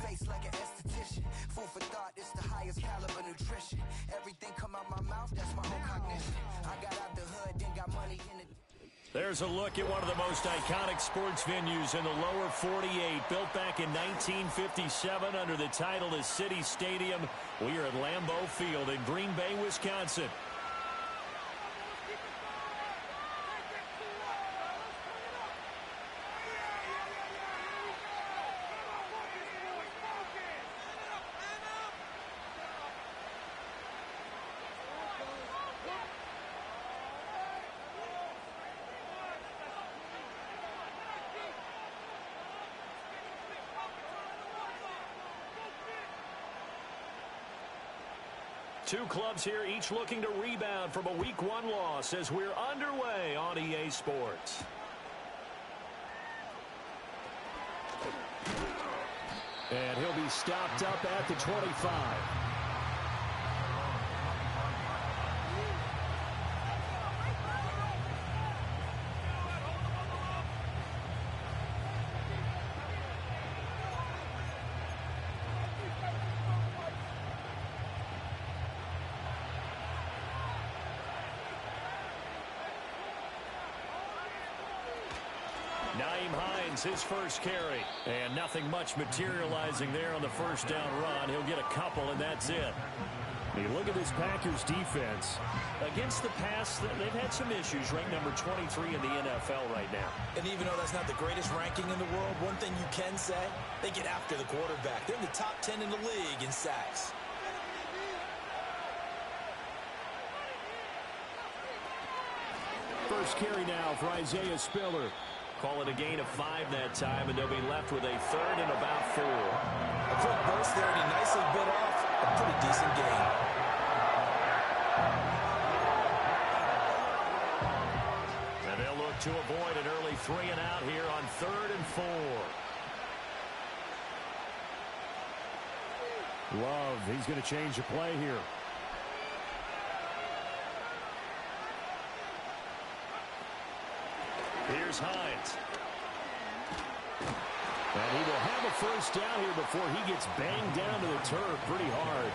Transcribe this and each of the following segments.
face like an esthetician. Food for thought, it's the highest caliber nutrition. Everything come out my mouth, that's my own cognition. I got out the hood, then got money in it. There's a look at one of the most iconic sports venues in the lower 48. Built back in 1957 under the title of City Stadium. We are at Lambeau Field in Green Bay, Wisconsin. Two clubs here, each looking to rebound from a Week 1 loss as we're underway on EA Sports. And he'll be stopped up at the 25. His first carry, and nothing much materializing there on the first down run. He'll get a couple, and that's it. You look at this Packers defense. Against the pass, they've had some issues. Ranked number 23 in the NFL right now. And even though that's not the greatest ranking in the world, one thing you can say, they get after the quarterback. They're in the top 10 in the league in sacks. First carry now for Isaiah Spiller. Call it a gain of 5 that time, and they'll be left with a third and about 4. A quick burst there, and he nicely bit off a pretty decent gain. And they'll look to avoid an early 3 and out here on 3rd and 4. Love, he's going to change the play here. Here's Hines. And he will have a first down here before he gets banged down to the turf pretty hard.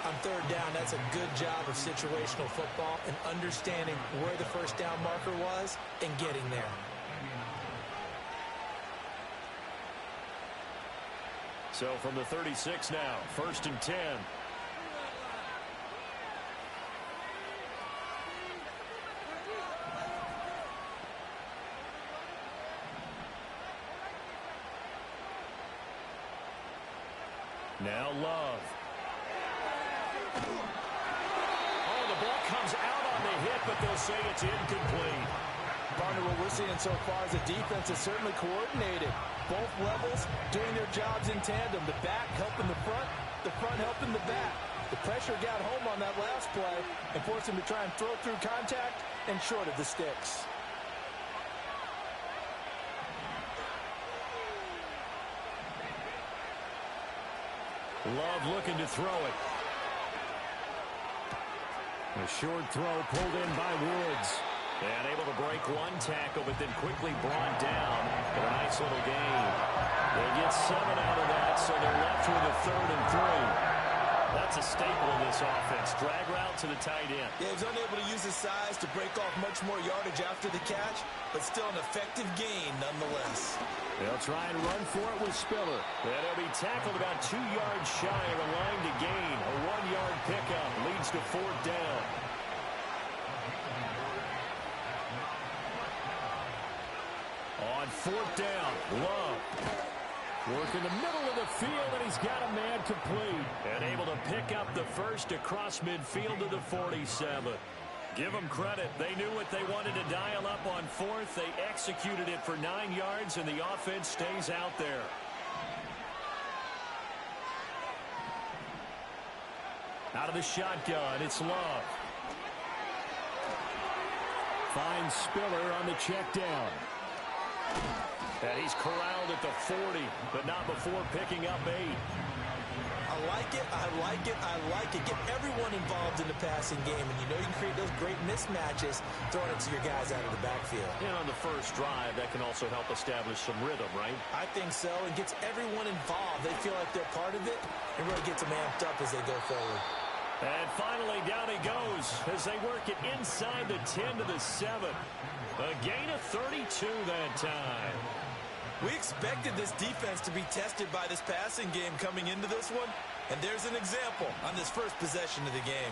On 3rd down, that's a good job of situational football and understanding where the first down marker was and getting there. So from the 36 now, 1st and 10. Now Love. Oh, the ball comes out on the hit, but they'll say it's incomplete. Partner, what we're seeing so far is the defense is certainly coordinated. Both levels doing their jobs in tandem. The back helping the front helping the back. The pressure got home on that last play and forced him to try and throw through contact and short of the sticks. Love looking to throw it. A short throw pulled in by Woods. And able to break one tackle, but then quickly brought down for a nice little gain. They get 7 out of that, so they're left with a 3rd and 3. That's a staple of this offense. Drag route to the tight end. Yeah, he was unable to use his size to break off much more yardage after the catch, but still an effective gain nonetheless. They'll try and run for it with Spiller. And he'll be tackled about 2 yards shy of the line to gain. A 1-yard pickup leads to 4th down. On 4th down, Love. Work in the middle of the field, and he's got a man complete. And able to pick up the first across midfield to the 47. Give them credit. They knew what they wanted to dial up on 4th. They executed it for 9 yards, and the offense stays out there. Out of the shotgun, it's Love. Finds Spiller on the check down. And he's corralled at the 40, but not before picking up 8. I like it. I like it. I like it. Get everyone involved in the passing game, and you know you can create those great mismatches throwing it to your guys out of the backfield. And on the first drive, that can also help establish some rhythm, right? I think so. It gets everyone involved. They feel like they're part of it and really gets them amped up as they go forward. And finally, down he goes as they work it inside the 10 to the 7. A gain of 32 that time. We expected this defense to be tested by this passing game coming into this one, and there's an example on this first possession of the game.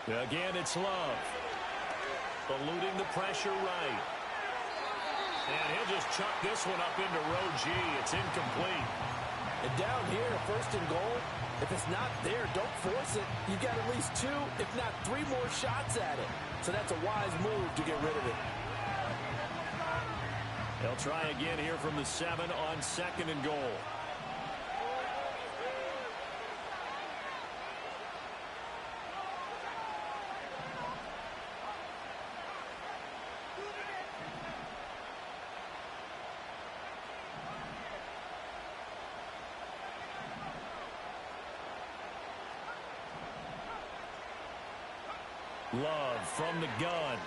Again, it's Love. Eluding the pressure right. And he'll just chuck this one up into row G. It's incomplete. And down here, first and goal, if it's not there, don't force it. You've got at least 2, if not 3 more shots at it. So that's a wise move to get rid of it. They'll try again here from the 7 on second and goal. Love from the gun.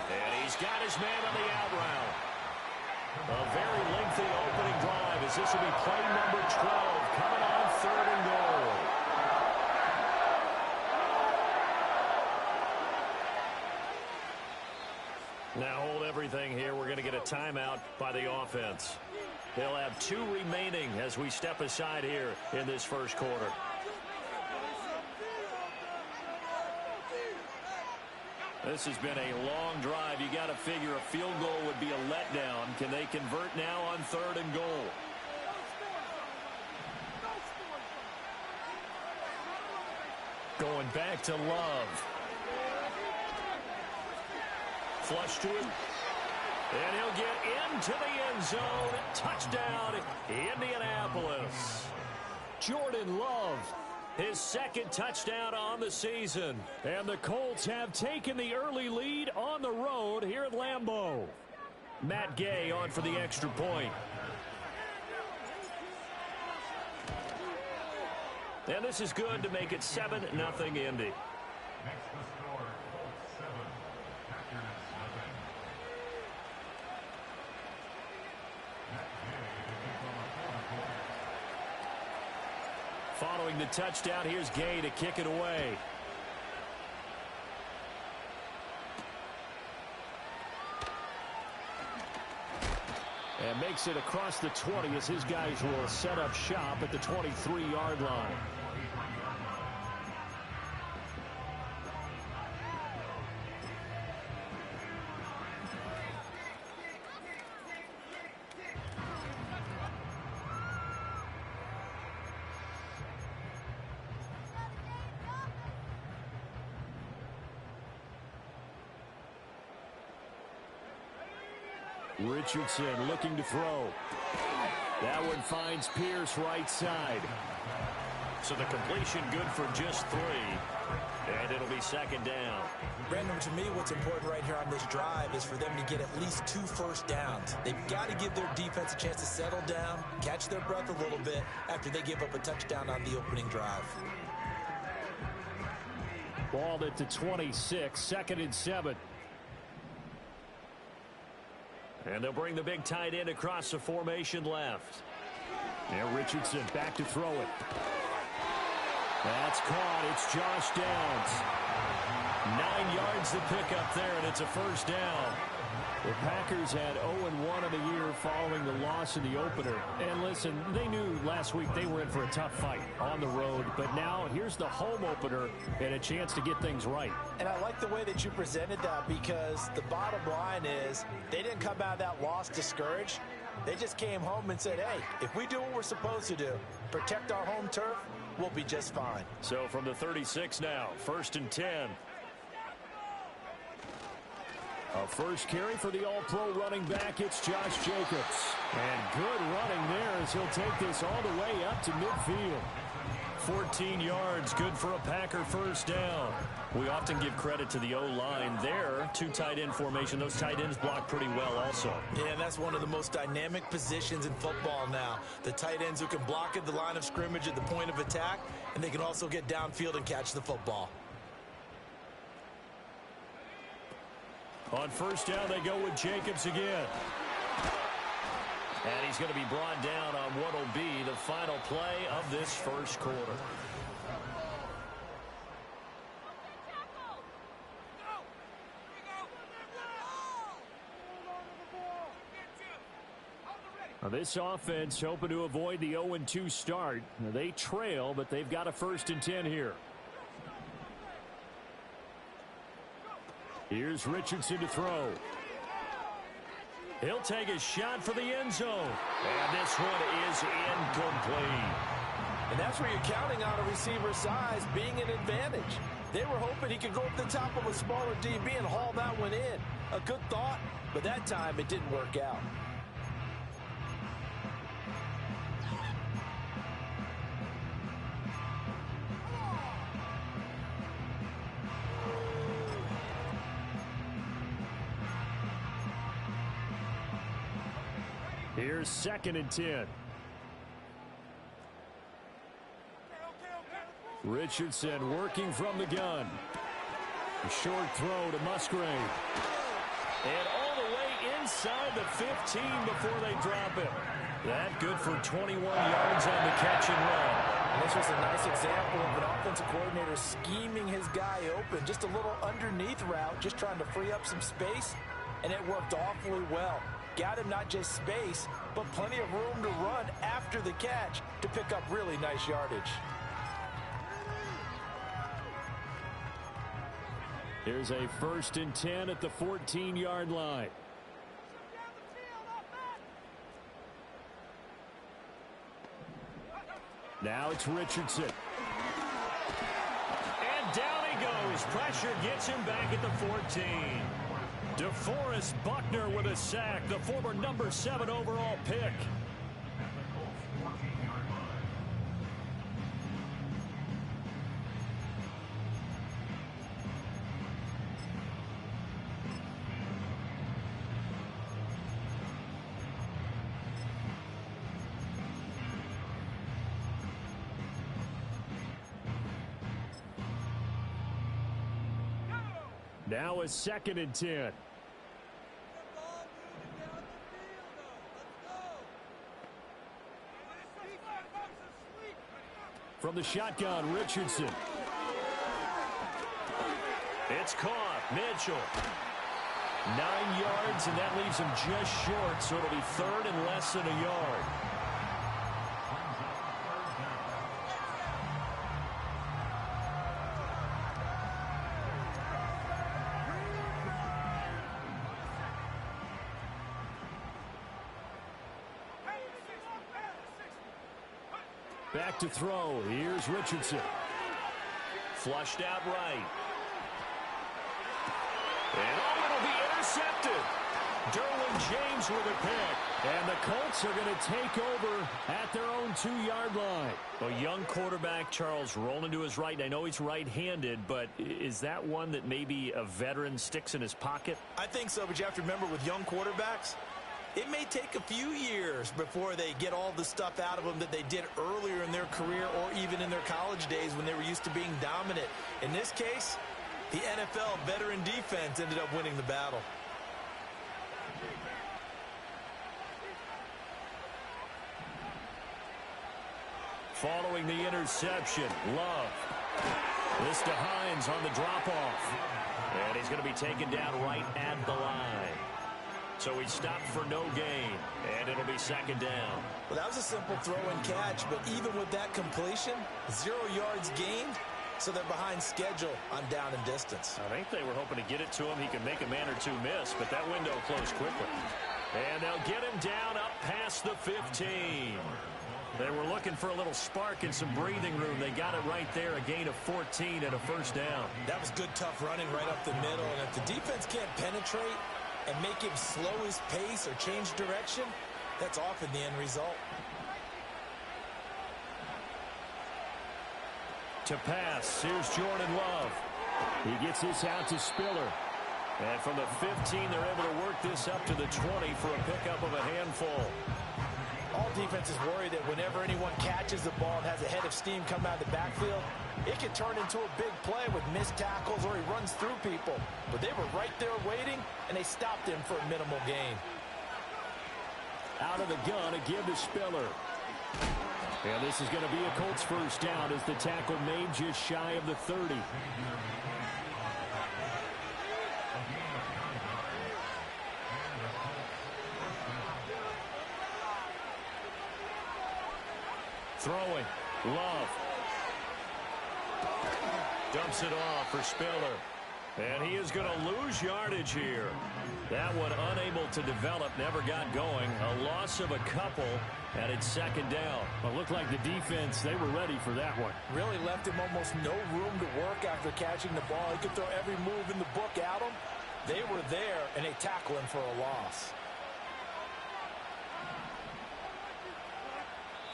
And he's got his man on the out route. A very lengthy opening drive as this will be play number 12 coming on third and goal. Now hold everything here. We're going to get a timeout by the offense. They'll have 2 remaining as we step aside here in this first quarter. This has been a long drive. You got to figure a field goal would be a letdown. Can they convert now on third and goal? Going back to Love. Flush to him. And he'll get into the end zone. Touchdown, Indianapolis. Jordan Love. His second touchdown on the season. And the Colts have taken the early lead on the road here at Lambeau. Matt Gay on for the extra point. And this is good to make it 7-0 Indy. Following the touchdown, here's Gay to kick it away. And makes it across the 20 as his guys will set up shop at the 23-yard line. Richardson looking to throw. That one finds Pierce right side. So the completion good for just 3. And it'll be second down. Brandon, to me, what's important right here on this drive is for them to get at least 2 first downs. They've got to give their defense a chance to settle down, catch their breath a little bit after they give up a touchdown on the opening drive. Balled at the 26, 2nd and 7. And they'll bring the big tight end across the formation left. And Richardson back to throw it. That's caught. It's Josh Downs. 9 yards to pick up there, and it's a first down. The Packers had 0-1 in the year following the loss in the opener. And listen, they knew last week they were in for a tough fight on the road. But now here's the home opener and a chance to get things right. And I like the way that you presented that, because the bottom line is they didn't come out of that loss discouraged. They just came home and said, hey, if we do what we're supposed to do, protect our home turf, we'll be just fine. So from the 36 now, 1st and 10. A first carry for the all-pro running back, it's Josh Jacobs. And good running there as he'll take this all the way up to midfield. 14 yards, good for a Packer first down. We often give credit to the O-line there. Two tight end formation. Those tight ends block pretty well also. Yeah, and that's one of the most dynamic positions in football now. The tight ends who can block at the line of scrimmage at the point of attack, and they can also get downfield and catch the football. On first down, they go with Jacobs again. And he's going to be brought down on what will be the final play of this first quarter. Now this offense hoping to avoid the 0-2 start. Now they trail, but they've got a 1st and 10 here. Here's Richardson to throw. He'll take a shot for the end zone. And this one is incomplete. And that's where you're counting on a receiver's size being an advantage. They were hoping he could go up the top of a smaller DB and haul that one in. A good thought, but that time it didn't work out. Here's 2nd and 10. Richardson working from the gun. A short throw to Musgrave. And all the way inside the 15 before they drop it. That good for 21 yards on the catch and run. And this was a nice example of an offensive coordinator scheming his guy open. Just a little underneath route, just trying to free up some space, and it worked awfully well. Got him not just space, but plenty of room to run after the catch to pick up really nice yardage. Here's a 1st and 10 at the 14-yard line. Now it's Richardson. And down he goes. Pressure gets him back at the 14. DeForest Buckner with a sack, the former number 7 overall pick. Now a 2nd and 10. From the shotgun, Richardson. It's caught. Mitchell. 9 yards, and that leaves him just short, so it'll be 3rd and less than a yard. Back to throw. Here's Richardson. Flushed out right. And it'll be intercepted. Derwin James with a pick. And the Colts are going to take over at their own 2-yard line. A young quarterback, Charles, rolling to his right. And I know he's right-handed, but is that one that maybe a veteran sticks in his pocket? I think so, but you have to remember with young quarterbacks, it may take a few years before they get all the stuff out of them that they did earlier in their career or even in their college days when they were used to being dominant. In this case, the NFL veteran defense ended up winning the battle. Following the interception, Love. This to Hines on the drop-off. And he's going to be taken down right at the line. So he stopped for no gain, and it'll be 2nd down. Well, that was a simple throw and catch, but even with that completion, 0 yards gained, so they're behind schedule on down and distance. I think they were hoping to get it to him. He could make a man or two miss, but that window closed quickly. And they'll get him down up past the 15. They were looking for a little spark and some breathing room. They got it right there, a gain of 14 and a 1st down. That was good, tough running right up the middle, and if the defense can't penetrate and make him slow his pace or change direction, that's often the end result. To pass, here's Jordan Love. He gets this out to Spiller. And from the 15, they're able to work this up to the 20 for a pickup of a handful. All defenses worry that whenever anyone catches the ball and has a head of steam come out of the backfield, it can turn into a big play with missed tackles or he runs through people. But they were right there waiting, and they stopped him for a minimal gain. Out of the gun, a give to Spiller. And this is going to be a Colts first down as the tackle made just shy of the 30. Throwing. Love. Dumps it off for Spiller. And he is going to lose yardage here. That one unable to develop, never got going. A loss of a couple, and it's second down. Well, it looked like the defense, they were ready for that one. Really left him almost no room to work after catching the ball. He could throw every move in the book at him. They were there, and they tackle him for a loss.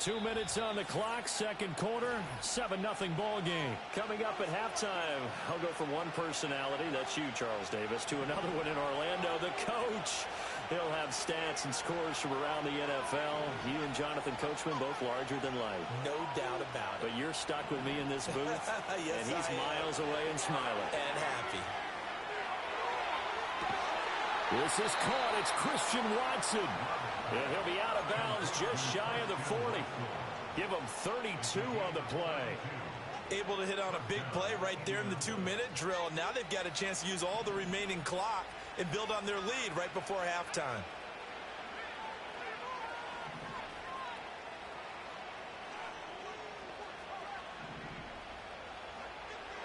2 minutes on the clock, second quarter, 7-0 ball game. Coming up at halftime, I'll go from one personality, that's you, Charles Davis, to another one in Orlando, the coach. He'll have stats and scores from around the NFL. You and Jonathan Coachman, both larger than life. No doubt about it. But you're stuck with me in this booth, yes, and he's miles away and smiling. And happy. This is caught. It's Christian Watson. And he'll be out of bounds just shy of the 40. Give him 32 on the play. Able to hit on a big play right there in the 2-minute drill. And now they've got a chance to use all the remaining clock and build on their lead right before halftime.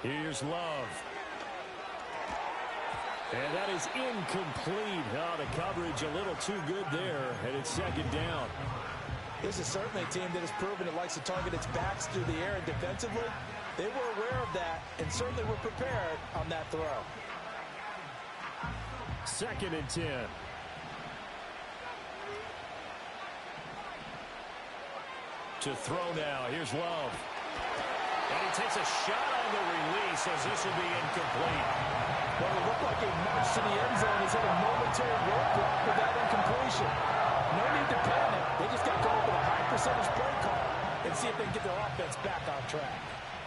Here's Love. And that is incomplete. Oh, the coverage a little too good there, and it's second down. This is certainly a team that has proven it likes to target its backs through the air, and defensively, they were aware of that and certainly were prepared on that throw. 2nd and 10. To throw now. Here's Love. And he takes a shot on the release as this will be incomplete. Well, it looked like a march to the end zone has hit a momentary roadblock with that incompletion. No need to panic. They just got to go up with a high percentage play call and see if they can get their offense back on track.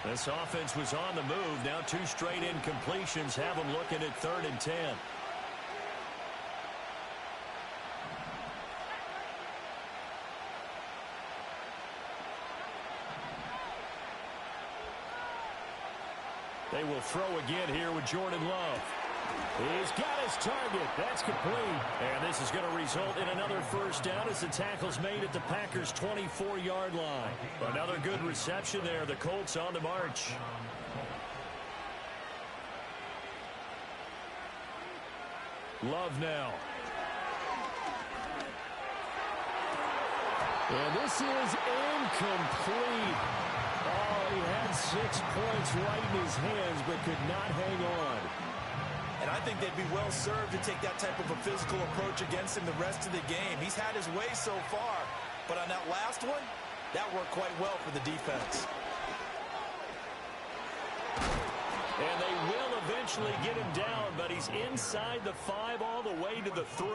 This offense was on the move. Now 2 straight incompletions have them looking at 3rd and 10. They will throw again here with Jordan Love. He's got his target. That's complete. And this is going to result in another first down as the tackle's made at the Packers' 24-yard line. Another good reception there. The Colts on the march. Love now. And this is incomplete. Oh, he had 6 points right in his hands, but could not hang on. And I think they'd be well served to take that type of a physical approach against him the rest of the game. He's had his way so far, but on that last one, that worked quite well for the defense. And they will eventually get him down, but he's inside the 5 all the way to the 3.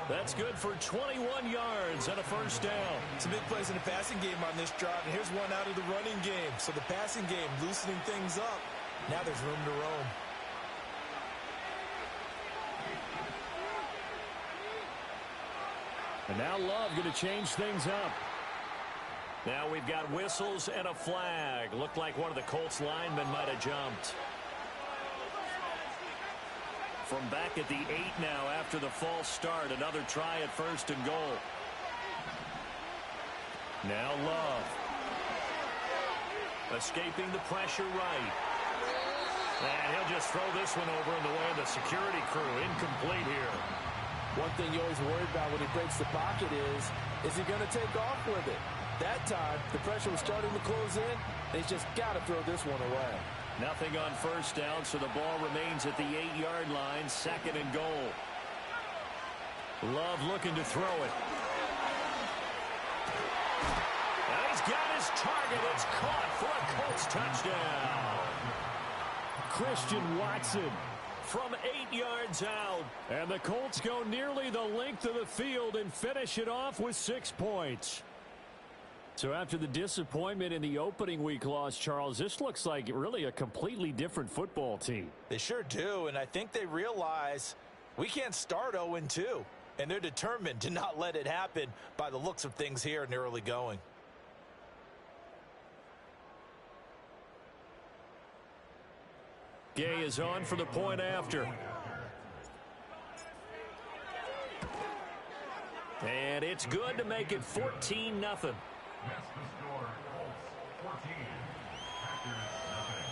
That's good for 21 yards and a first down. Some big plays in the passing game on this drive, and here's one out of the running game. So the passing game loosening things up. Now there's room to roam. And now Love going to change things up. Now we've got whistles and a flag. Looked like one of the Colts linemen might have jumped. From back at the 8 now after the false start. Another try at 1st and goal. Now Love. Escaping the pressure right. And he'll just throw this one over in the way of the security crew. Incomplete here. One thing you always worry about when he breaks the pocket is he going to take off with it? That time, the pressure was starting to close in, and he's just got to throw this one away. Nothing on first down, so the ball remains at the 8-yard line, 2nd and goal. Love looking to throw it. And he he's got his target. It's caught for a Colts touchdown. Christian Watson From 8 yards out. And the Colts go nearly the length of the field and finish it off with 6 points. So after the disappointment in the opening week loss, Charles, this looks like really a completely different football team. They sure do, and I think they realize we can't start 0-2, and they're determined to not let it happen by the looks of things here in the early going. Gay is on for the point after. And it's good to make it 14-0. That's the score. Colts 14, Packers nothing.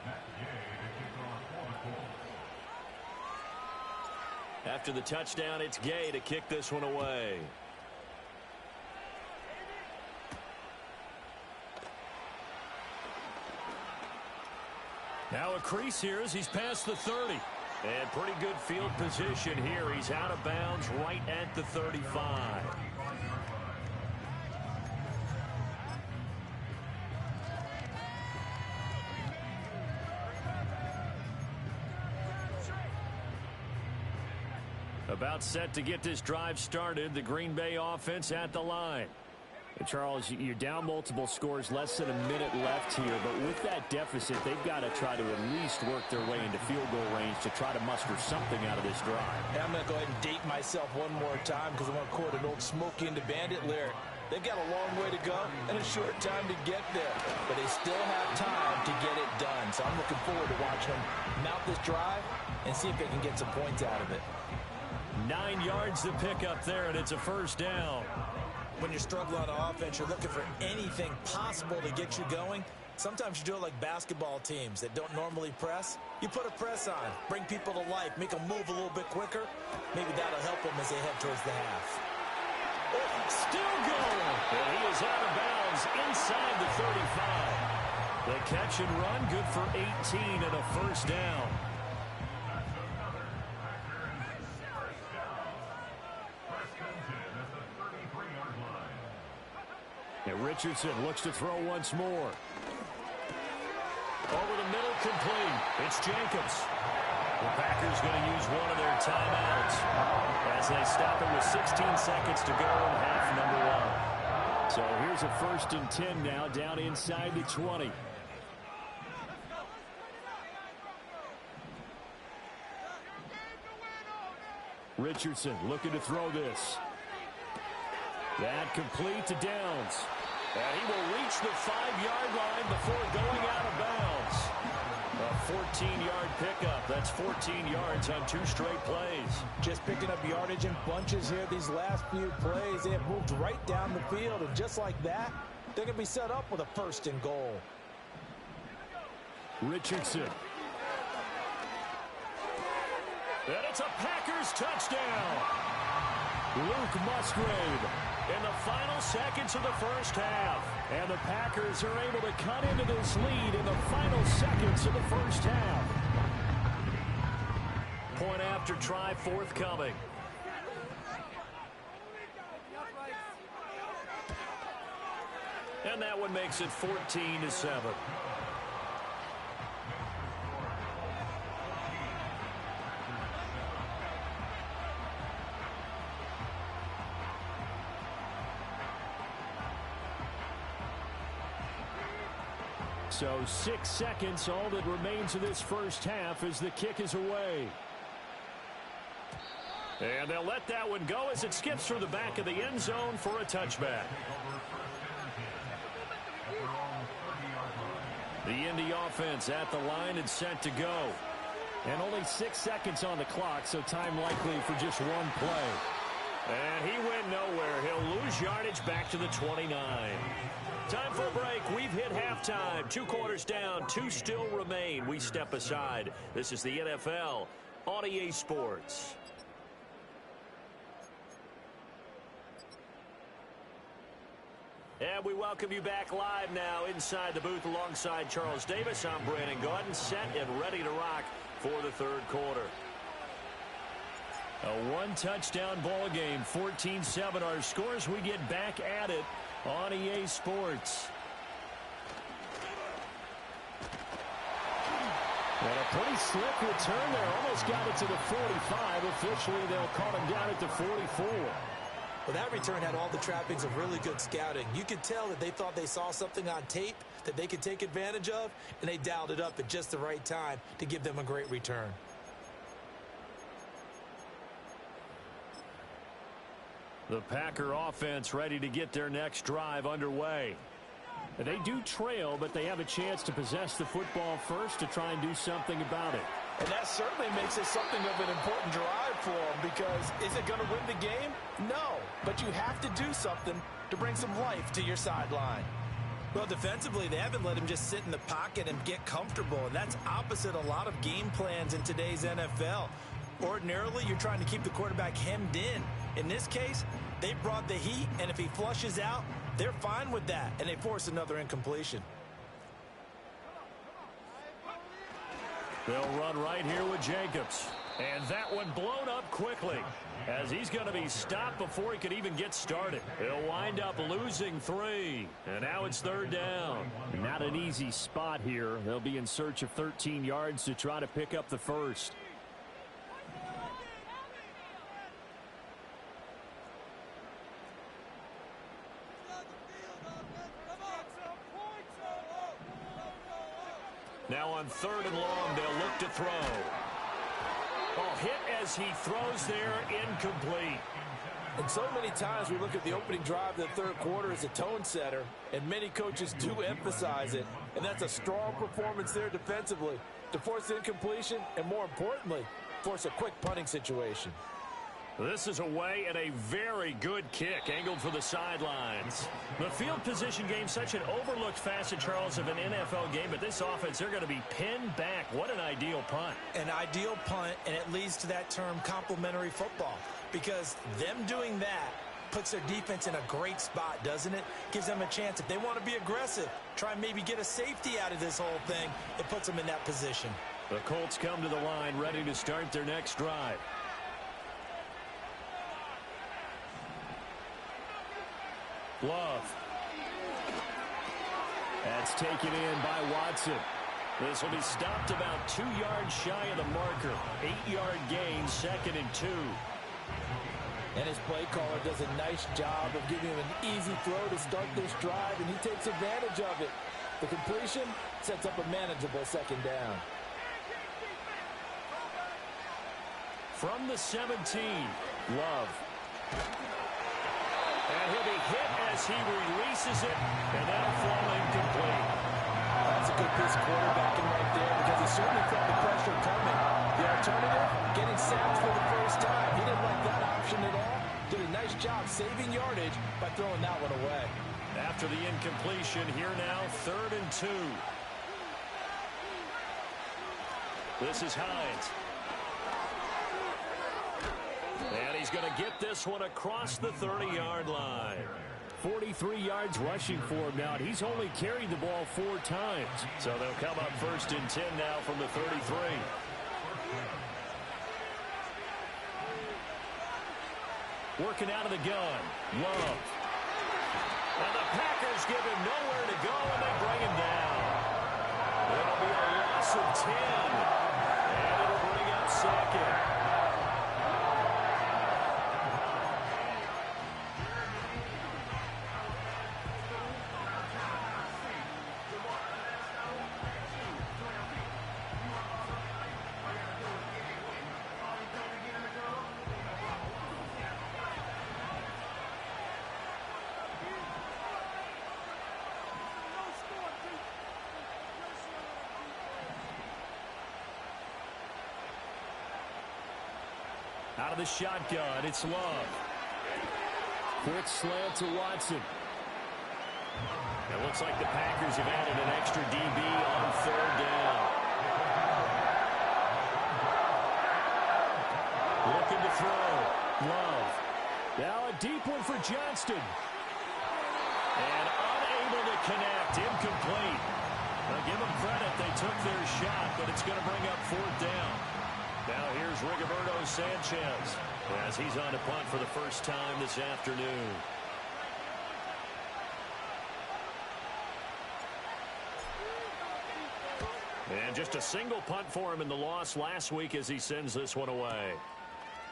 Matt Gay to kick off for the Colts. After the touchdown, it's Gay to kick this one away. Now a crease here as he's past the 30. And pretty good field position here. He's out of bounds right at the 35. About set to get this drive started. The Green Bay offense at the line. Charles, you're down multiple scores, less than a minute left here, but with that deficit, they've got to try to at least work their way into field goal range to try to muster something out of this drive. And I'm going to go ahead and date myself one more time because I want to quote an old Smokey and the Bandit lyric. They've got a long way to go and a short time to get there, but they still have time to get it done. So I'm looking forward to watching them mount this drive and see if they can get some points out of it. 9 yards to pick up there, and it's a first down. When you're struggling on offense, you're looking for anything possible to get you going. Sometimes you do it like basketball teams that don't normally press. You put a press on, bring people to life, make them move a little bit quicker. Maybe that'll help them as they head towards the half. Still going. And he is out of bounds inside the 35. The catch and run, good for 18 and a first down. And Richardson looks to throw once more. Over the middle, complete. It's Jacobs. The Packers going to use one of their timeouts as they stop it with 16 seconds to go in half number 1. So here's a 1st and 10 now, down inside the 20. Richardson looking to throw this. That complete to Downs. And he will reach the 5-yard line before going out of bounds. A 14-yard pickup. That's 14 yards on 2 straight plays. Just picking up yardage in bunches here these last few plays. They have moved right down the field, and just like that, they're going to be set up with a 1st and goal. Richardson. And it's a Packers touchdown. Luke Musgrave. In the final seconds of the first half. And the Packers are able to cut into this lead in the final seconds of the first half. Point after try forthcoming. And that one makes it 14-7. So 6 seconds, all that remains of this first half as the kick is away. And they'll let that one go as it skips through the back of the end zone for a touchback. The Indy offense at the line and set to go. And only 6 seconds on the clock, so time likely for just one play. And he went nowhere. He'll lose yardage back to the 29. Time for a break. We've hit halftime. 2 quarters down. 2 still remain. We step aside. This is the NFL on EA Sports. And we welcome you back live now inside the booth alongside Charles Davis. I'm Brandon Gaudin, set and ready to rock for the third quarter. A one-touchdown ball game, 14-7 our scores. We get back at it on EA Sports. And a pretty slick return there. Almost got it to the 45. Officially, they'll call him down at the 44. Well, that return had all the trappings of really good scouting. You could tell that they thought they saw something on tape that they could take advantage of, and they dialed it up at just the right time to give them a great return. The Packer offense ready to get their next drive underway. They do trail, but they have a chance to possess the football first to try and do something about it. And that certainly makes it something of an important drive for them, because is it going to win the game? No, but you have to do something to bring some life to your sideline. Well, defensively, they haven't let him just sit in the pocket and get comfortable, and that's opposite a lot of game plans in today's NFL. Ordinarily, you're trying to keep the quarterback hemmed in. In this case, they brought the heat, and if he flushes out, they're fine with that, and they force another incompletion. They'll run right here with Jacobs. And that one blown up quickly, as he's going to be stopped before he could even get started. He'll wind up losing 3. And now it's 3rd down. Not an easy spot here. They'll be in search of 13 yards to try to pick up the first. Now on 3rd and long, they'll look to throw. Oh, hit as he throws there, incomplete. And so many times we look at the opening drive of the third quarter as a tone setter, and many coaches do emphasize it. And that's a strong performance there defensively to force incompletion and, more importantly, force a quick punting situation. This is away and a very good kick, angled for the sidelines. The field position game, such an overlooked facet, Charles, of an NFL game, but this offense, they're going to be pinned back. What an ideal punt. An ideal punt, and it leads to that term complementary football, because them doing that puts their defense in a great spot, doesn't it? Gives them a chance. If they want to be aggressive, try and maybe get a safety out of this whole thing, it puts them in that position. The Colts come to the line, ready to start their next drive. Love. That's taken in by Watson. This will be stopped about 2 yards shy of the marker. 8-yard gain, 2nd and 2. And his play caller does a nice job of giving him an easy throw to start this drive, and he takes advantage of it. The completion sets up a manageable 2nd down. From the 17, Love. And he'll be hit as he releases it, and that'll fall incomplete. That's a good piece of quarterbacking right there, because he certainly felt the pressure coming. The alternative, getting sacked for the first time. He didn't like that option at all. Did a nice job saving yardage by throwing that one away. After the incompletion, here now, 3rd and 2. This is Hines. And he's going to get this one across the 30-yard line. 43 yards rushing for him now, and he's only carried the ball 4 times. So they'll come up 1st and 10 now from the 33. Working out of the gun. Love. And the Packers give him nowhere to go, and they bring him down. It'll be a loss of 10. And it'll bring up 2nd. Out of the shotgun, it's Love. Quick slant to Watson. It looks like the Packers have added an extra DB on 3rd down. Looking to throw. Love. Now a deep one for Johnston. And unable to connect. Incomplete. Now give them credit. They took their shot, but it's going to bring up 4th down. Now here's Rigoberto Sanchez as he's on to punt for the first time this afternoon. And just a single punt for him in the loss last week as he sends this one away.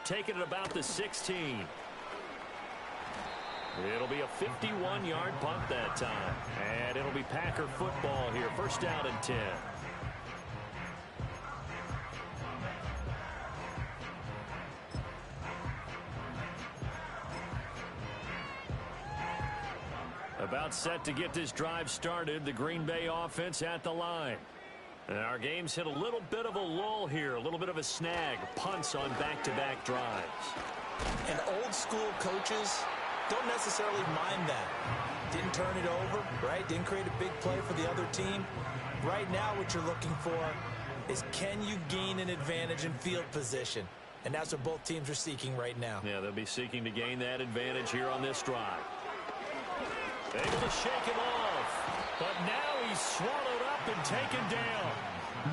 Taking it about the 16. It'll be a 51-yard punt that time. And it'll be Packer football here. First down and 10. About set to get this drive started. The Green Bay offense at the line. And our game's hit a little bit of a lull here, a little bit of a snag. Punts on back-to-back drives. And old school coaches don't necessarily mind that. Didn't turn it over, right? Didn't create a big play for the other team. Right now what you're looking for is, can you gain an advantage in field position? And that's what both teams are seeking right now. Yeah, they'll be seeking to gain that advantage here on this drive. Able to shake him off. But now he's swallowed up and taken down.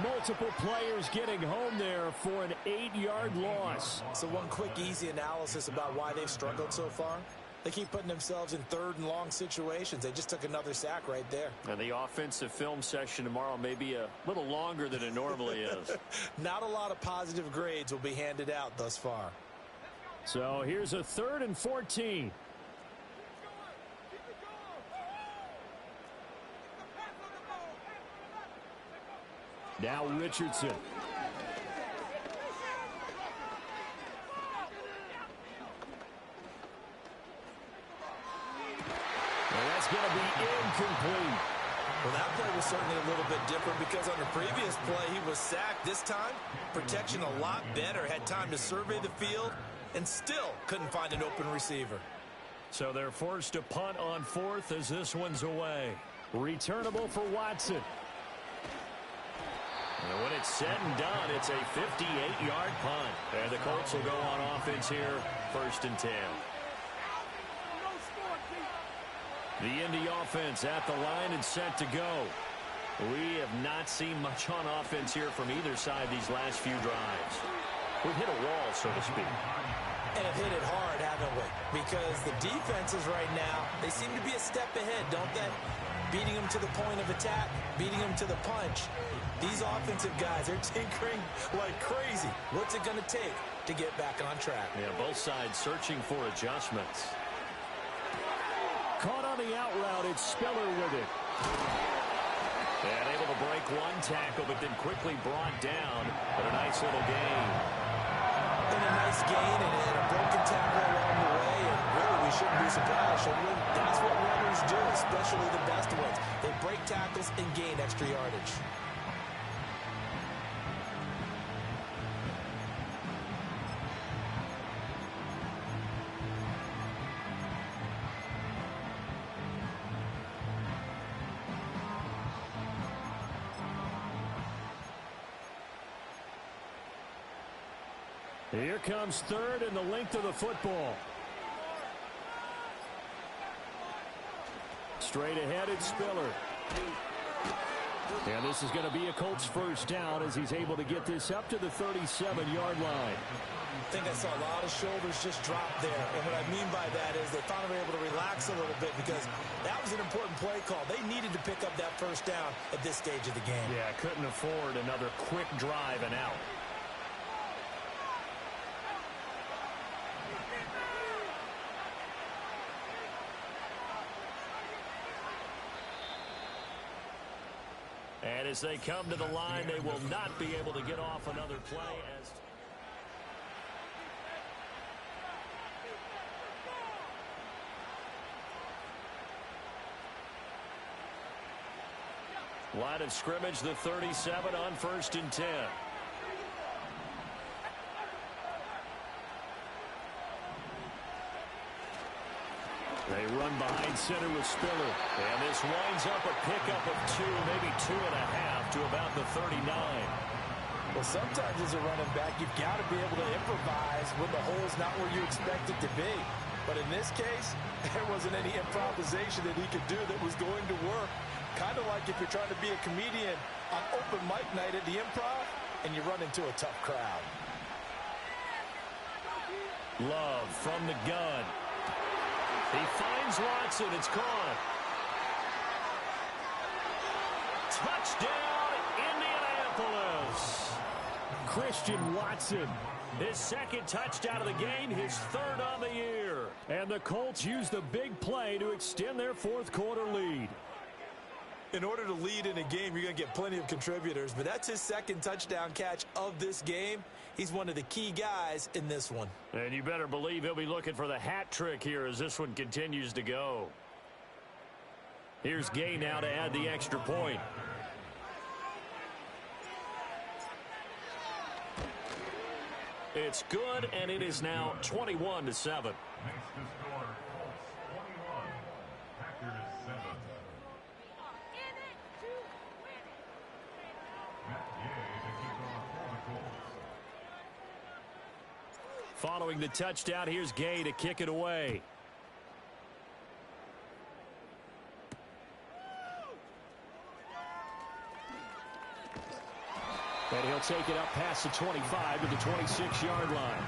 Multiple players getting home there for an 8-yard loss. So one quick, easy analysis about why they've struggled so far. They keep putting themselves in third and long situations. They just took another sack right there. And the offensive film session tomorrow may be a little longer than it normally is. Not a lot of positive grades will be handed out thus far. So here's a 3rd and 14. Now Richardson. Well, that's going to be incomplete. Well, that play was certainly a little bit different because on the previous play he was sacked. This time, protection a lot better. Had time to survey the field and still couldn't find an open receiver. So they're forced to punt on 4th as this one's away. Returnable for Watson. And when it's said and done, it's a 58-yard punt. And the Colts will go on offense here, 1st and 10. The Indy offense at the line and set to go. We have not seen much on offense here from either side these last few drives. We've hit a wall, so to speak. And have hit it hard, haven't we? Because the defenses right now, they seem to be a step ahead, don't they? Beating them to the point of attack, beating them to the punch. These offensive guys, they're tinkering like crazy. What's it going to take to get back on track? Yeah, both sides searching for adjustments. Caught on the out route. It's Spiller with it. And able to break one tackle, but then quickly brought down. But a nice little gain. And a nice gain and a broken tackle along the way. And really, we shouldn't be surprised, should we? That's what runners do, especially the best ones. They break tackles and gain extra yardage. Here comes 3rd and the length of the football. Straight ahead, it's Spiller. And this is going to be a Colts first down as he's able to get this up to the 37-yard line. I think I saw a lot of shoulders just drop there. And what I mean by that is they finally were able to relax a little bit because that was an important play call. They needed to pick up that first down at this stage of the game. Yeah, couldn't afford another quick drive and out. And as they come to the line, they will not be able to get off another play. Line of scrimmage, the 37 on 1st and 10. They run behind center with Spiller. And this winds up a pickup of 2, maybe 2.5 to about the 39. Well, sometimes as a running back, you've got to be able to improvise when the hole's not where you expect it to be. But in this case, there wasn't any improvisation that he could do that was going to work. Kind of like if you're trying to be a comedian on open mic night at the Improv and you run into a tough crowd. Love from the gun. He finds Watson. It's caught. Touchdown, Indianapolis. Christian Watson. His second touchdown of the game, his third on the year. And the Colts use the big play to extend their fourth quarter lead. In order to lead in a game, you're going to get plenty of contributors, but that's his second touchdown catch of this game. He's one of the key guys in this one. And you better believe he'll be looking for the hat trick here as this one continues to go. Here's Gay now to add the extra point. It's good, and it is now 21-7. Makes the score Colts 21, Packers 7. Matt Gay to kick off for the Colts. Following the touchdown, here's Gay to kick it away. And he'll take it up past the 25 to the 26-yard line.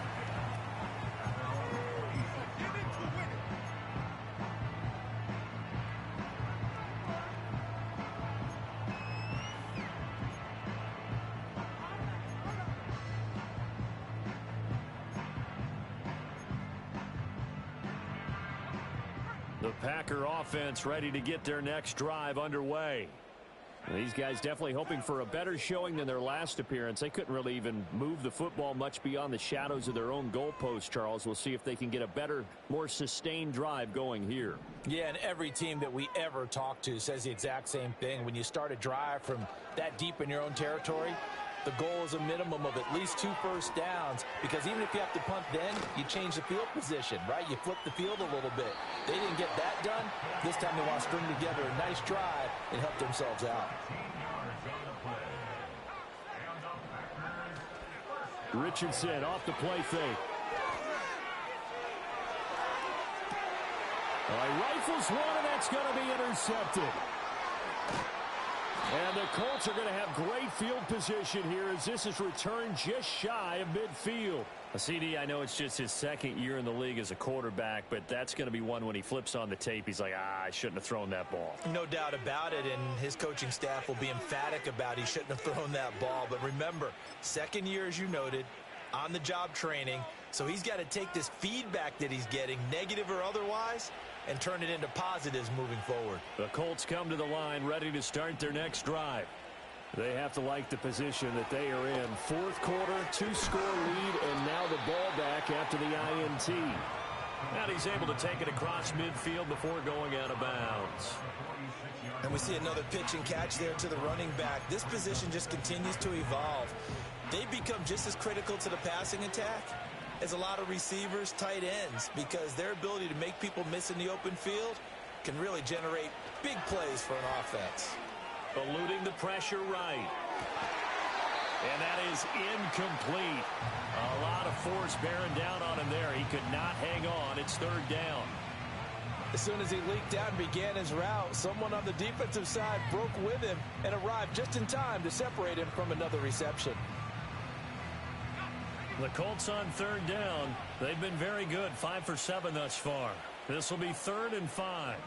The Packer offense ready to get their next drive underway. These guys definitely hoping for a better showing than their last appearance. They couldn't really even move the football much beyond the shadows of their own goalpost, Charles. We'll see if they can get a better, more sustained drive going here. Yeah, and every team that we ever talk to says the exact same thing. When you start a drive from that deep in your own territory, the goal is a minimum of at least 2 first downs, because even if you have to punt then, you change the field position, right? You flip the field a little bit. They didn't get that done. This time they want to string together a nice drive and help themselves out. Richardson off the play fake. Rifles one, and that's going to be intercepted. And the Colts are going to have great field position here as this is returned just shy of midfield. CD, I know it's just his second year in the league as a quarterback, but that's going to be one when he flips on the tape, he's like, I shouldn't have thrown that ball. No doubt about it, and his coaching staff will be emphatic about he shouldn't have thrown that ball. But remember, second year, as you noted, on-the-job training, so he's got to take this feedback that he's getting, negative or otherwise, and turn it into positives moving forward. The Colts come to the line ready to start their next drive. They have to like the position that they are in. Fourth quarter, 2-score lead, and now the ball back after the INT. And he's able to take it across midfield before going out of bounds. And we see another pitch and catch there to the running back. This position just continues to evolve. They become just as critical to the passing attack as a lot of receivers, tight ends, because their ability to make people miss in the open field can really generate big plays for an offense. Eluding the pressure right. And that is incomplete. A lot of force bearing down on him there. He could not hang on. It's third down. As soon as he leaked out and began his route, someone on the defensive side broke with him and arrived just in time to separate him from another reception. The Colts on third down. They've been very good, 5 for 7 thus far. This will be 3rd and 5.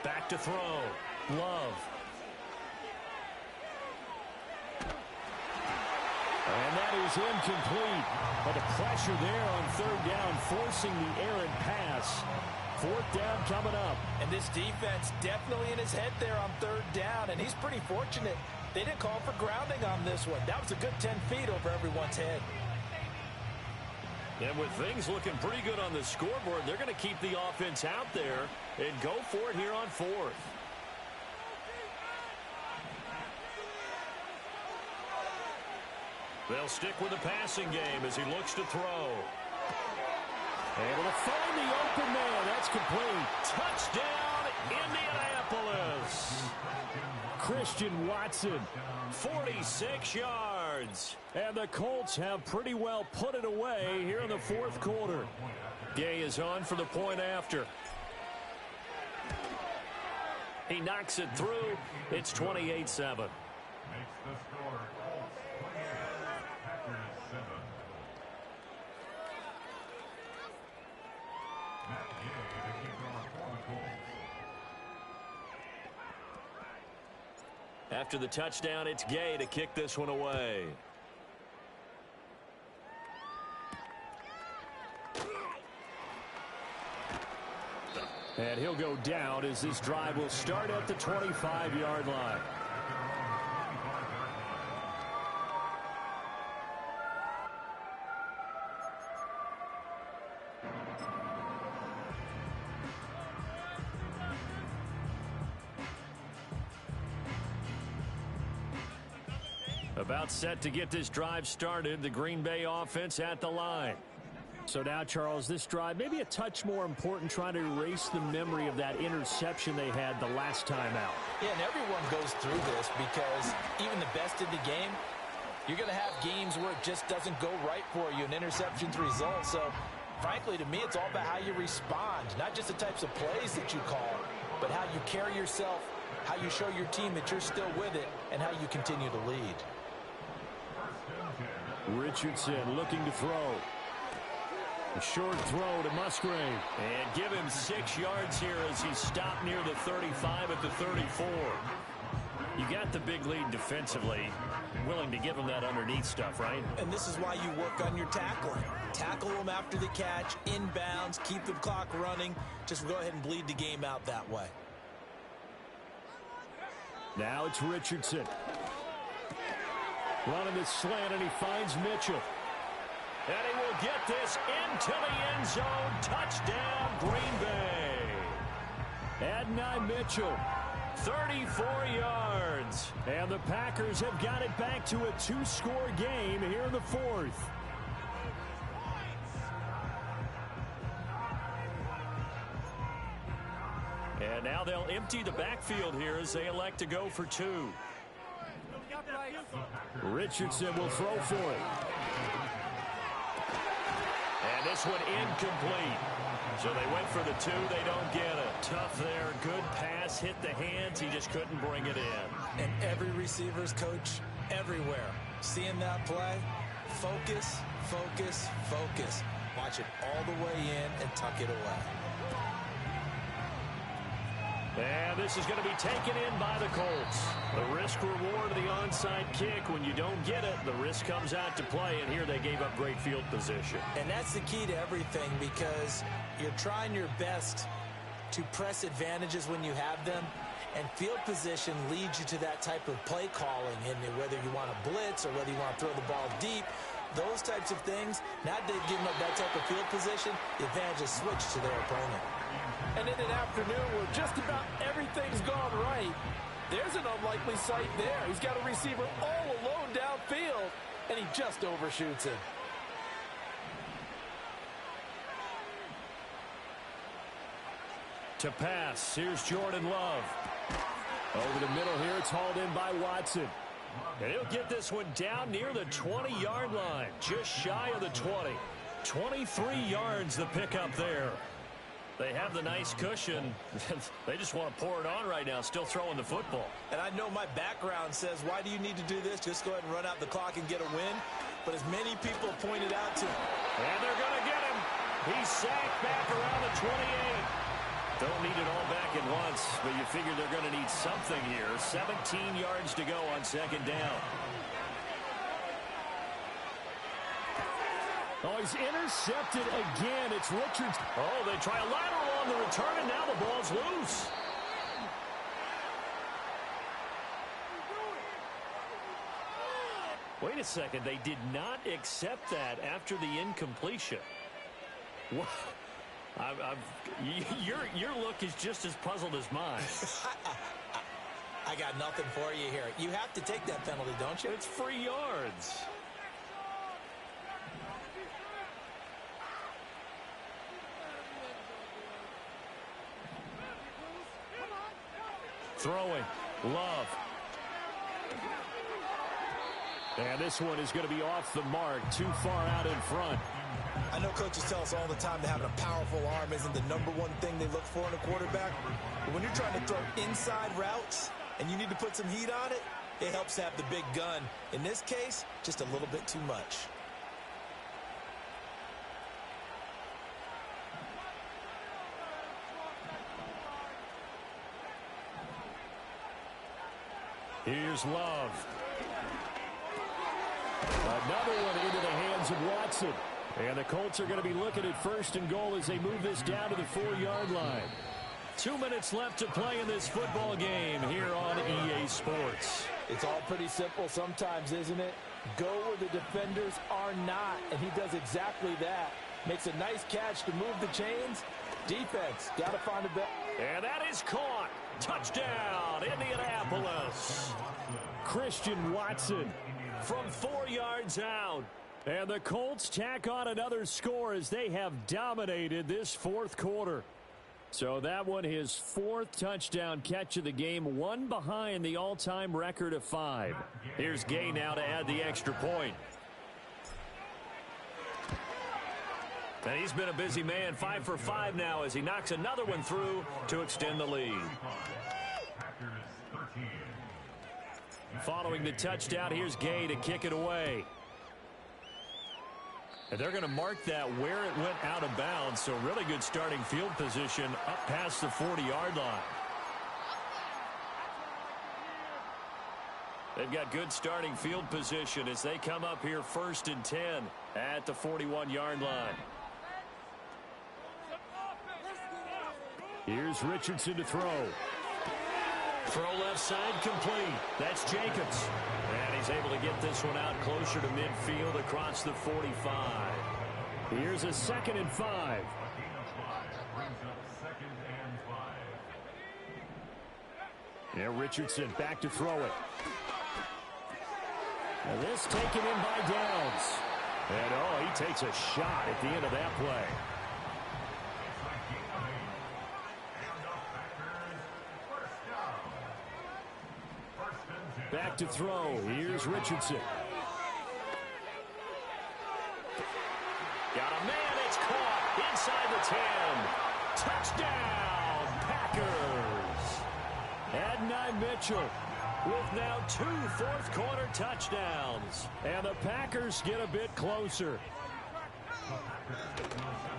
Back to throw. Love. And that is incomplete. But the pressure there on third down, forcing the errant pass. Fourth down coming up. And this defense definitely in his head there on third down, and he's pretty fortunate. They didn't call for grounding on this one. That was a good 10 feet over everyone's head. And with things looking pretty good on the scoreboard, they're going to keep the offense out there and go for it here on 4th. They'll stick with the passing game as he looks to throw. Able to find the open man. That's complete. Touchdown, Indianapolis. Christian Watson. 46 yards. And the Colts have pretty well put it away here in the fourth quarter. Gay is on for the point after. He knocks it through. It's 28-7. Makes the score. Colts 28, Packers 7. Matt Gay, the kicker for the Colts. After the touchdown, it's Gay to kick this one away. And he'll go down as this drive will start at the 25-yard line. About set to get this drive started. The Green Bay offense at the line. So now, Charles, this drive maybe a touch more important, trying to erase the memory of that interception they had the last time out. Yeah, and everyone goes through this because even the best in the game, you're going to have games where it just doesn't go right for you, and interceptions result. So, frankly, to me, it's all about how you respond, not just the types of plays that you call, but how you carry yourself, how you show your team that you're still with it, and how you continue to lead. Richardson looking to throw. A short throw to Musgrave. And give him 6 yards here as he's stopped near the 35 at the 34. You got the big lead defensively. Willing to give him that underneath stuff, right? And this is why you work on your tackling. Tackle them after the catch, inbounds, keep the clock running. Just go ahead and bleed the game out that way. Now it's Richardson. Running the slant, and he finds Mitchell. And he will get this into the end zone. Touchdown, Green Bay. Adonai Mitchell. 34 yards. And the Packers have got it back to a 2-score game here in the fourth. And now they'll empty the backfield here as they elect to go for 2. Richardson will throw for it. And this one incomplete. So they went for the 2. They don't get it. Tough there. Good pass. Hit the hands. He just couldn't bring it in. And every receiver's coach everywhere. Seeing that play, focus, focus, focus. Watch it all the way in and tuck it away. And this is going to be taken in by the Colts. The risk-reward of the onside kick. When you don't get it, the risk comes out to play, and here they gave up great field position. And that's the key to everything, because you're trying your best to press advantages when you have them, and field position leads you to that type of play calling, and whether you want to blitz or whether you want to throw the ball deep, those types of things, now they've given up that type of field position, the advantage is switched to their opponent. And in an afternoon where just about everything's gone right, there's an unlikely sight there. He's got a receiver all alone downfield, and he just overshoots him. To pass, here's Jordan Love. Over the middle here, it's hauled in by Watson. And he'll get this one down near the 20-yard line, just shy of the 20. 23 yards the pickup there. They have the nice cushion. They just want to pour it on right now, still throwing the football. And I know my background says, why do you need to do this? Just go ahead and run out the clock and get a win. But as many people pointed out to, and they're going to get him. He's sacked back around the 28. Don't need it all back at once, but you figure they're going to need something here. 17 yards to go on second down. Oh, he's intercepted again. It's Richards. Oh, they try a lateral on the return, and now the ball's loose. Wait a second. They did not accept that after the incompletion. What? Your look is just as puzzled as mine. I got nothing for you here. You have to take that penalty, don't you? It's free yards. Throwing. Love. And this one is going to be off the mark, too far out in front. I know coaches tell us all the time that having a powerful arm isn't the #1 thing they look for in a quarterback. But when you're trying to throw inside routes and you need to put some heat on it, it helps to have the big gun. In this case, just a little bit too much. Here's Love. Another one into the hands of Watson. And the Colts are going to be looking at 1st and goal as they move this down to the 4-yard line. 2 minutes left to play in this football game here on EA Sports. It's all pretty simple sometimes, isn't it? Go where the defenders are not, and he does exactly that. Makes a nice catch to move the chains. Defense, got to find a bet. And that is caught. Touchdown, Indianapolis. Christian Watson From 4 yards out. and the Colts tack on another score as they have dominated this 4th quarter. So that one, his 4th touchdown catch of the game, one behind the all-time record of 5. Here's Gay now to add the extra point. And he's been a busy man, 5 for 5 now as he knocks another one through to extend the lead. Following the touchdown, here's Gay to kick it away. And they're going to mark that where it went out of bounds, so really good starting field position up past the 40-yard line. They've got good starting field position as they come up here 1st and 10 at the 41-yard line. Here's Richardson to throw. Throw left side complete. That's Jacobs. And he's able to get this one out closer to midfield across the 45. Here's a 2nd and 5. Yeah, Richardson back to throw it. Now this taken in by Downs. And he takes a shot at the end of that play. Back to throw. Here's Richardson. Got a man. It's caught inside the 10. Touchdown, Packers. Adonai Mitchell With now 2 fourth-quarter touchdowns. And the Packers get a bit closer.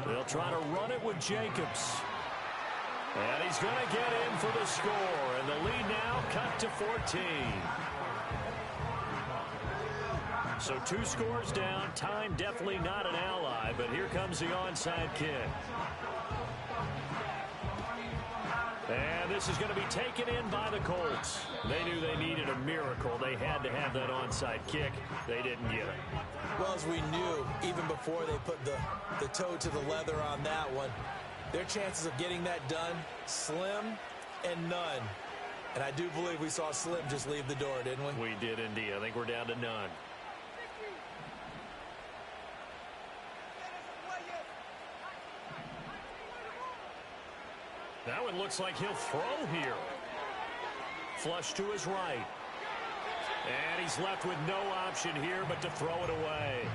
They'll try to run it with Jacobs. And he's going to get in for the score. And the lead now cut to 14. So 2 scores down. Time definitely not an ally. But here comes the onside kick. And this is going to be taken in by the Colts. They knew they needed a miracle. They had to have that onside kick. They didn't get it. Well, as we knew, even before they put the toe to the leather on that one, their chances of getting that done, slim and none. And I do believe we saw Slim just leave the door, didn't we? We did indeed. I think we're down to none. That one looks like he'll throw here. Flush to his right. And he's left with no option here but to throw it away.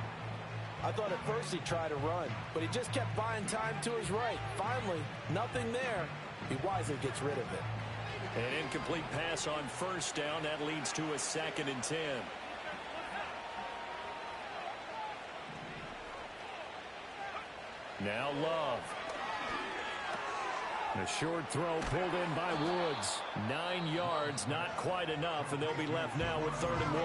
I thought at first he'd try to run, but he just kept buying time to his right. Finally, nothing there. He wisely gets rid of it. An incomplete pass on first down. That leads to a 2nd and 10. Now Love. A short throw pulled in by Woods. 9 yards, not quite enough, and they'll be left now with 3rd and 1.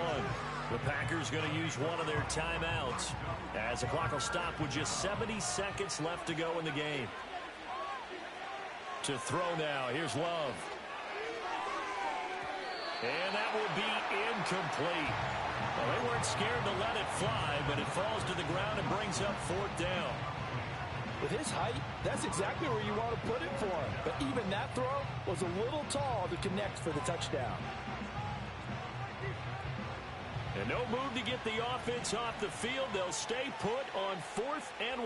The Packers going to use one of their timeouts as the clock will stop with just 70 seconds left to go in the game. To throw now, here's Love. And that will be incomplete. Well, they weren't scared to let it fly, but it falls to the ground and brings up 4th down. With his height, that's exactly where you want to put it for him. But even that throw was a little tall to connect for the touchdown. And no move to get the offense off the field. They'll stay put on 4th and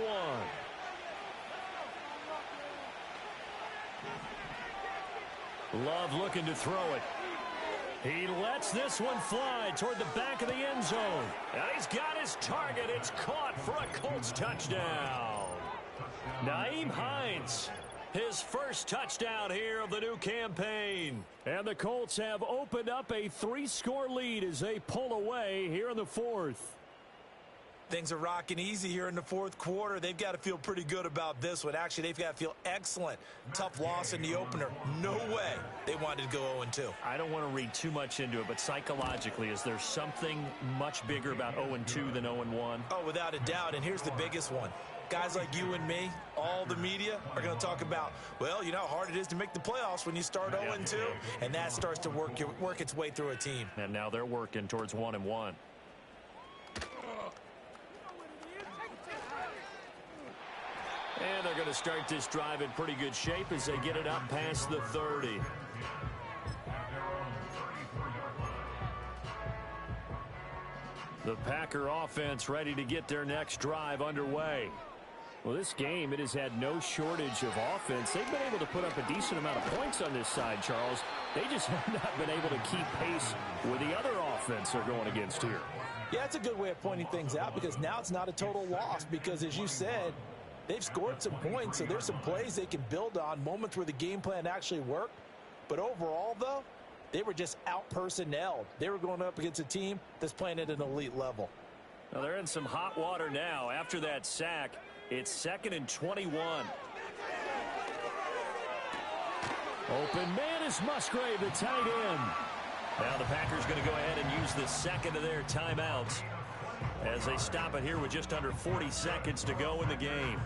1. Love looking to throw it. He lets this one fly toward the back of the end zone. And he's got his target. It's caught for a Colts touchdown. Nyheim Hines, his first touchdown here of the new campaign. And the Colts have opened up a 3-score lead as they pull away here in the fourth. Things are rocking easy here in the fourth quarter. They've got to feel pretty good about this one. Actually, they've got to feel excellent. Tough loss in the opener. No way they wanted to go 0-2. I don't want to read too much into it, but psychologically, is there something much bigger about 0-2 than 0-1? Oh, without a doubt, and here's the biggest one. Guys like you and me, all the media, are going to talk about, well, you know how hard it is to make the playoffs when you start 0-2, and that starts to work its way through a team. And now they're working towards 1-1. And they're going to start this drive in pretty good shape as they get it up past the 30. The Packer offense ready to get their next drive underway. Well, this game, it has had no shortage of offense. They've been able to put up a decent amount of points on this side, Charles. They just have not been able to keep pace with the other offense they're going against here. Yeah, it's a good way of pointing things out because now it's not a total loss because, as you said, they've scored some points, so there's some plays they can build on, moments where the game plan actually worked. But overall, though, they were just out-personnelled. They were going up against a team that's playing at an elite level. Now they're in some hot water now. After that sack, it's 2nd and 21. Open man is Musgrave, the tight end. Now the Packers going to go ahead and use the second of their timeouts as they stop it here with just under 40 seconds to go in the game.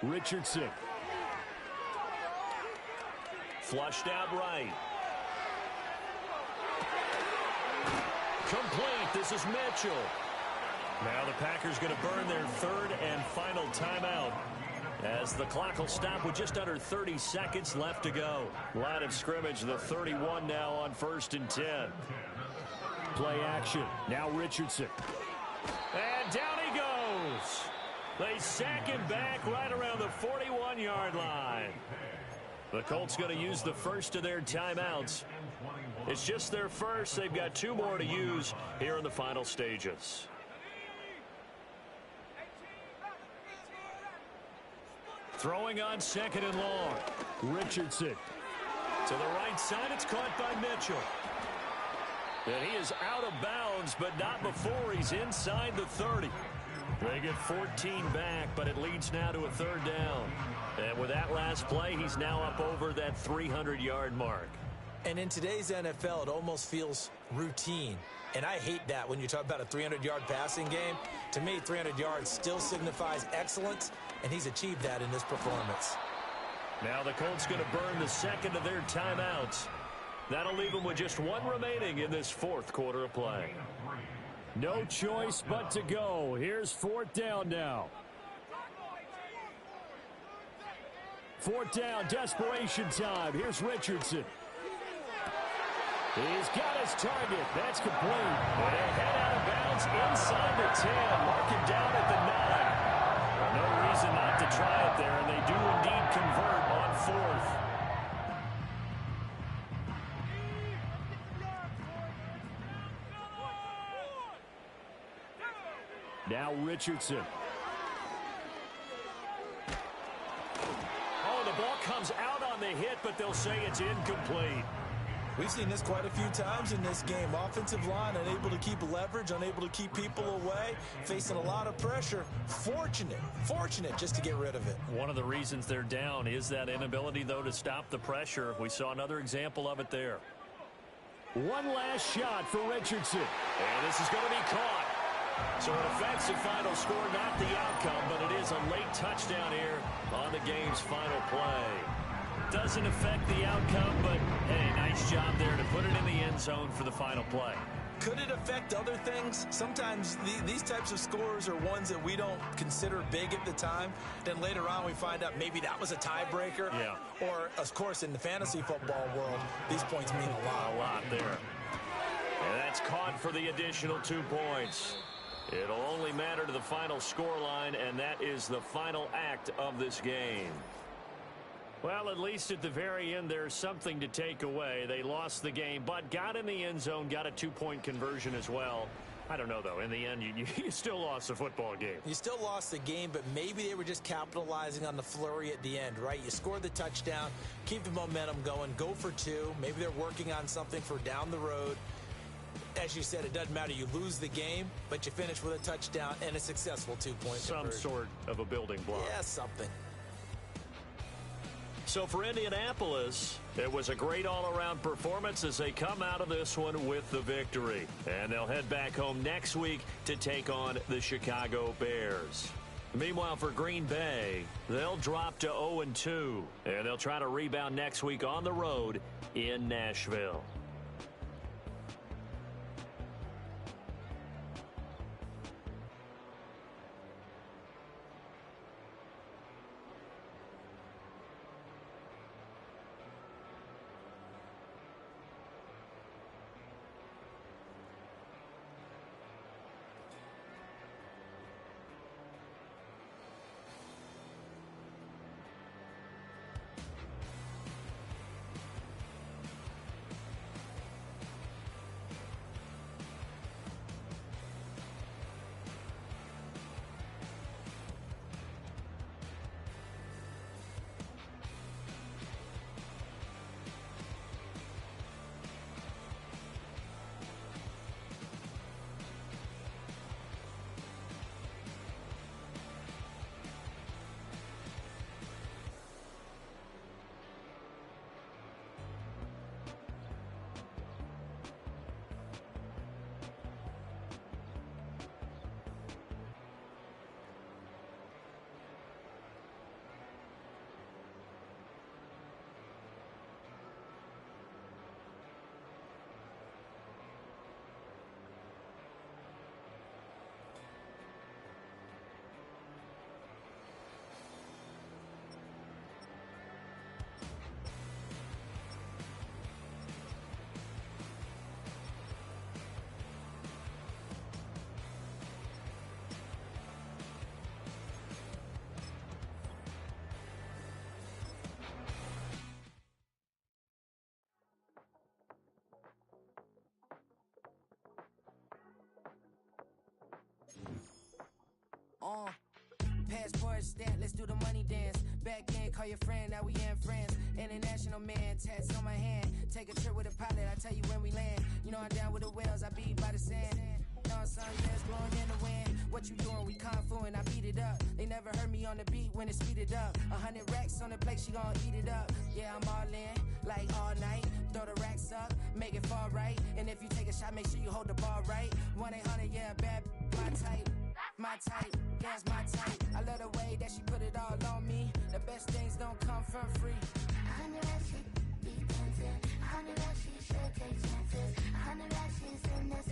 Richardson. Flushed out right. Complete. This is Mitchell. Now the Packers going to burn their third and final timeout as the clock will stop with just under 30 seconds left to go. Line of scrimmage, the 31 now on 1st and 10. Play action. Now Richardson. And down he goes. They sack him back right around the 41-yard line. The Colts going to use the first of their timeouts. It's just their first. They've got 2 more to use here in the final stages. Throwing on 2nd and long. Richardson. To the right side, it's caught by Mitchell. And he is out of bounds, but not before he's inside the 30. They get 14 back, but it leads now to a 3rd down. And with that last play, he's now up over that 300-yard mark. And in today's NFL, it almost feels routine. And I hate that when you talk about a 300-yard passing game. To me, 300 yards still signifies excellence, and he's achieved that in this performance. Now the Colts going to burn the second of their timeouts. That'll leave them with just 1 remaining in this 4th quarter of play. No choice but to go. Here's 4th down now. 4th down, desperation time. Here's Richardson. He's got his target. That's complete. And head out of bounds inside the 10. Mark it down at the 9. No reason not to try it there, and they do indeed convert on 4th. Now Richardson. Oh, the ball comes out on the hit, but they'll say it's incomplete. We've seen this quite a few times in this game. Offensive line unable to keep leverage, unable to keep people away, facing a lot of pressure. Fortunate just to get rid of it. One of the reasons they're down is that inability, though, to stop the pressure. We saw another example of it there. One last shot for Richardson. And this is going to be caught. So an offensive final score, not the outcome, but it is a late touchdown here on the game's final play. Doesn't affect the outcome, but hey, nice job there to put it in the end zone for the final play. Could it affect other things? Sometimes these types of scores are ones that we don't consider big at the time. Then later on we find out maybe that was a tiebreaker. Yeah. Or, of course, in the fantasy football world, these points mean a lot. A lot there. And that's caught for the additional 2 points. It'll only matter to the final scoreline, and that is the final act of this game. Well, at least at the very end, there's something to take away. They lost the game, but got in the end zone, got a 2-point conversion as well. I don't know, though. In the end, you still lost the football game. You still lost the game, but maybe they were just capitalizing on the flurry at the end, right? You scored the touchdown, keep the momentum going, go for 2. Maybe they're working on something for down the road. As you said, it doesn't matter. You lose the game, but you finish with a touchdown and a successful 2-point conversion. Some sort of a building block. Yeah, something. So for Indianapolis, it was a great all-around performance as they come out of this one with the victory. And they'll head back home next week to take on the Chicago Bears. Meanwhile, for Green Bay, they'll drop to 0-2, and they'll try to rebound next week on the road in Nashville. Passport stamp, let's do the money dance. Back in, call your friend, now we in France. International man, tats on my hand. Take a trip with a pilot, I tell you when we land. You know I'm down with the whales, I be by the sand. On sunset, blowing in the wind. What you doing? We kung fu and I beat it up. They never heard me on the beat when it's speeded up. 100 racks on the plate, she gon' eat it up. Yeah, I'm all in, like all night. Throw the racks up, make it fall right. And if you take a shot, make sure you hold the ball right. 1-800, yeah, bad, my type. My type, that's my type. I love the way that she put it all on me. The best things don't come from free. 100 racks, she be dancing. 100 racks, she should take chances. 100 racks, she's in this